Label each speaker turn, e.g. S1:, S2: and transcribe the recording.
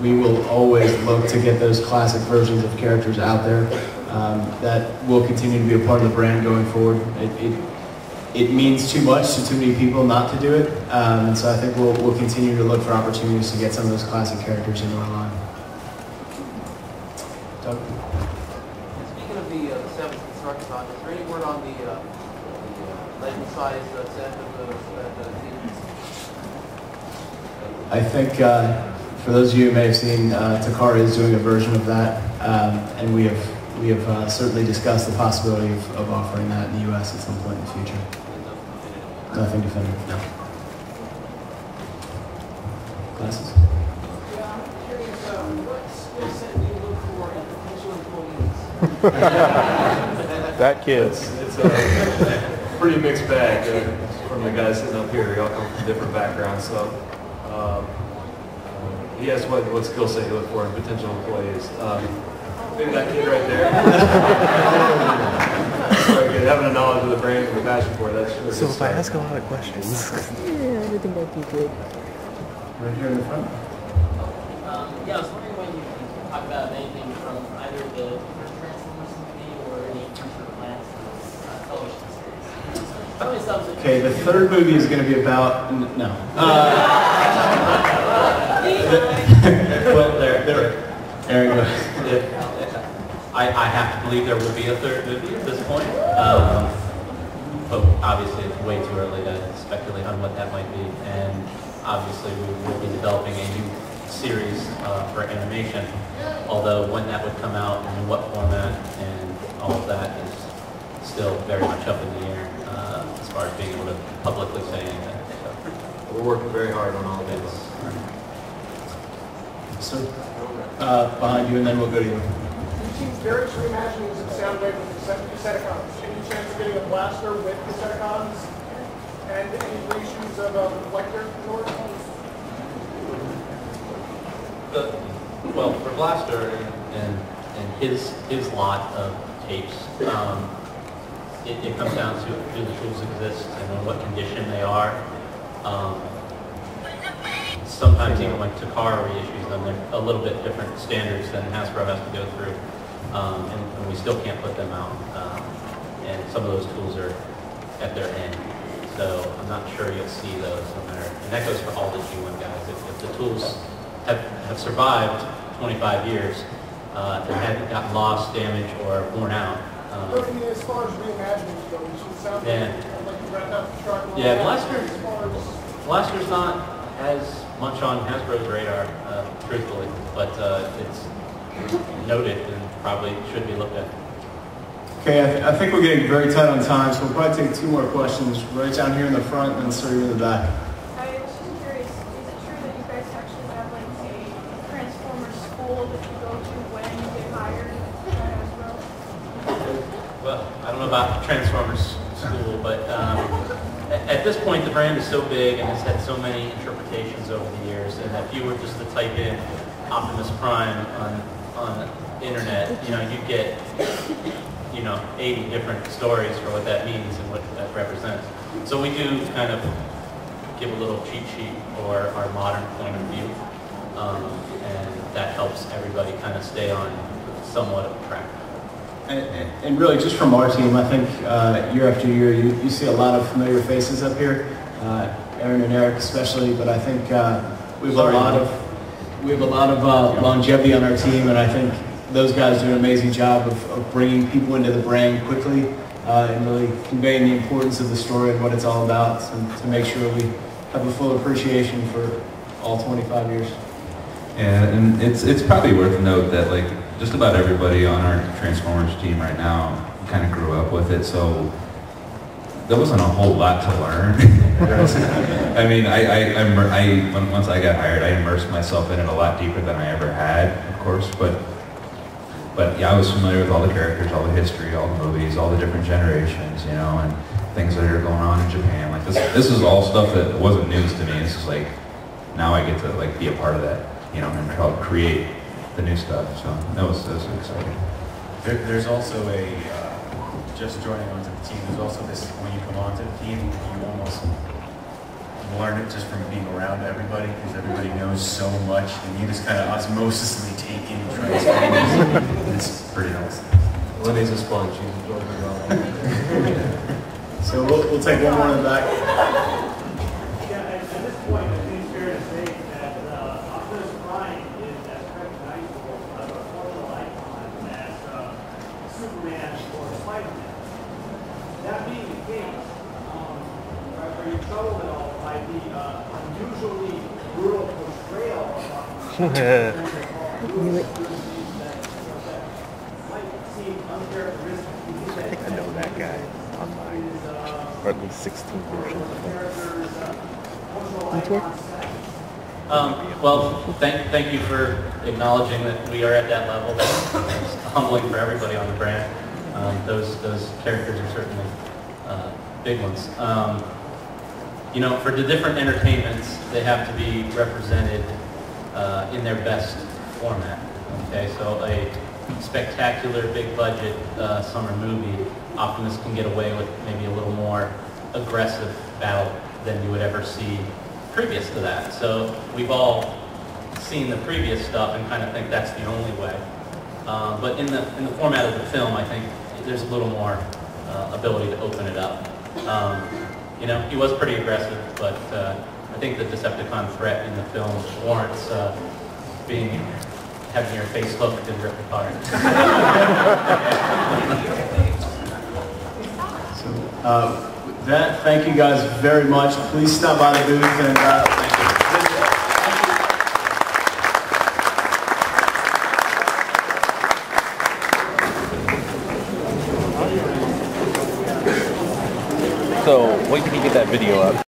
S1: we will always look to get those classic versions of characters out there. That will continue to be a part of the brand going forward. It means too much to too many people not to do it, and so I think we'll continue to look for opportunities to get some of those classic characters into our line. Doug?
S2: Speaking of the 7th Constructicon, is there any word on the legend size set of the team?
S1: I think for those of you who may have seen, Takara is doing a version of that, and we have certainly discussed the possibility of offering that in the U.S. at some point in the future. Nothing definitive, no. Glasses?
S2: Yeah, I'm curious, what skill set do you look for in potential employees?
S3: That kid.
S4: It's a pretty mixed bag from the guys sitting up here. We all come from different backgrounds, so he asked what skill set you look for in potential employees. Maybe that kid right there. Good. Having a knowledge of the brand and the passion for it, that's sure.
S3: So if I ask a lot of questions.
S5: Yeah, I think that'd be good.
S1: Right here in the front.
S6: Yeah, I was wondering when you talk about anything from either the first Transformers movie or any future plans for television series.
S1: Okay, the third movie is going to be about no.
S7: Well, there.
S1: Aaron, go.
S7: I have to believe there will be a third movie at this point, but obviously it's way too early to speculate on what that might be. And obviously we will be developing a new series for animation, although when that would come out and in what format and all of that is still very much up in the air as far as being able to publicly say anything. So.
S4: We're working very hard on all of this.
S1: So, behind you, and then we'll go to you.
S8: You've seen various reimaginings of Soundwave with Decepticons. Any chance of getting a blaster with Decepticons? And any reissues of Reflector?
S7: Well, for Blaster and his lot of tapes, it comes down to do the tools exist and in what condition they are. Sometimes even when Takara reissues them, they're a little bit different standards than Hasbro has to go through, and we still can't put them out. And some of those tools are at their end, so I'm not sure you'll see those no matter. And that goes for all the G1 guys. If the tools have survived 25 years, they haven't gotten lost, damaged, or worn out.
S8: But I mean, as far as reimaginings go, which would sound like you wrapped up the truck.
S7: Yeah, Blaster's not as much on Hasbro's radar, truthfully, but it's noted and probably should be looked at.
S1: Okay, I think we're getting very tight on time, so we'll probably take two more questions right down here in the front and then start in the back.
S9: I was just curious, is it true that you guys actually have like a Transformers school that you go to when you get hired at Hasbro?
S7: Well, I don't know about Transformers school, but at this point the brand is so big and has had so many interpretations over the years, and if you were just to type in Optimus Prime on the internet, you'd get 80 different stories for what that means and what that represents. So we do kind of give a little cheat sheet or our modern point of view, and that helps everybody kind of stay on somewhat of a track.
S1: And really, just from our team, I think year after year, you see a lot of familiar faces up here, Aaron and Eric especially. But I think we have a lot of longevity on our team, and I think those guys do an amazing job of bringing people into the brand quickly and really conveying the importance of the story and what it's all about, to make sure we have a full appreciation for all 25 years.
S10: Yeah, and it's probably worth note that just about everybody on our Transformers team right now kind of grew up with it, so there wasn't a whole lot to learn. I mean, once I got hired, I immersed myself in it a lot deeper than I ever had, of course, but yeah, I was familiar with all the characters, all the history, all the movies, all the different generations, and things that are going on in Japan. This is all stuff that wasn't news to me. This is now I get to be a part of that, and help create the new stuff. So that was exciting.
S11: There's also just joining onto the team, there's also this, when you come onto the team,
S3: learned it just from being around everybody, because everybody knows so much, and you just kind of osmosisly take in Transformers. It's pretty nice.
S4: Lenny's a sponge. She's absorbed it all.
S1: So we'll take one more in the back.
S11: Yeah, at this point, I think it's fair to say that Optimus Prime is as recognizable of a cultural icon as Superman or Spider-Man. That being the case, are you troubled at all by the unusually brutal portrayal of Optimus Prime?
S12: I think I know that guy online, or at least 16 versions of him.
S7: Well, thank you for acknowledging that we are at that level. That's humbling for everybody on the brand. Those characters are certainly big ones. You know, for the different entertainments, they have to be represented in their best format. Okay, so a spectacular, big budget summer movie, Optimus can get away with maybe a little more aggressive battle than you would ever see previous to that. So we've all seen the previous stuff and kind of think that's the only way. But in the format of the film, I think there's a little more ability to open it up. You know, he was pretty aggressive, but I think the Decepticon threat in the film warrants having your face hooked and ripped apart.
S1: So, with that, thank you guys very much. Please stop by the booth and thank
S12: So, wait till you get that video up.